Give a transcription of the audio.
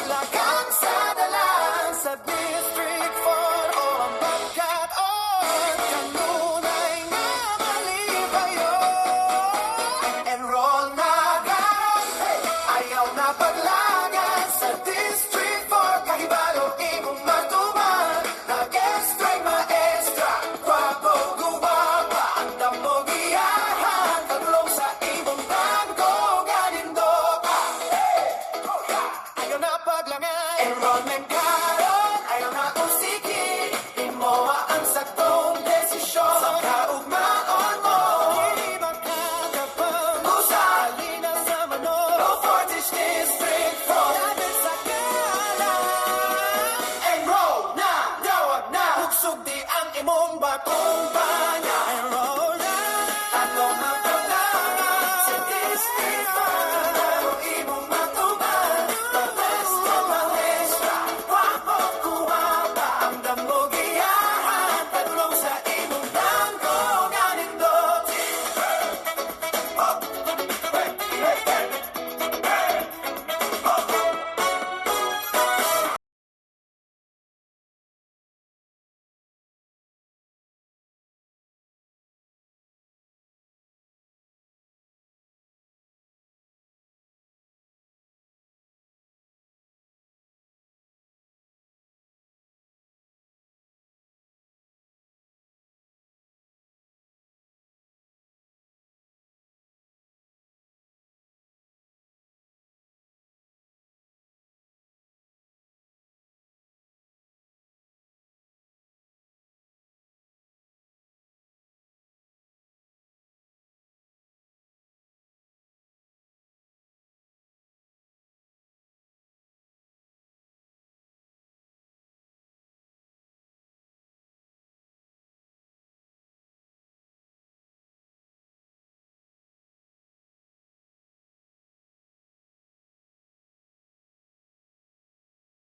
talagang sadalan sa District 4 o ang pagkataon. Kanunay nga malibayo. Enroll na agad, ayaw na paglagan sa District 4. Kahibalo imong matuman, nag-extra maestra, kwapo guwapa, ang damo giyahan, kaglong sa imong bangko, ganindo ka. Ayaw na paglangan, enrollment karon, ayaw na usikin, imoa ang saktong desisyon, sa kaugmaon mo, hindi makakapang usa, halina sa Manolo, no Fortis District 4, natin sa kalan. Enroll na, dawag na, hugsog di ang imong batong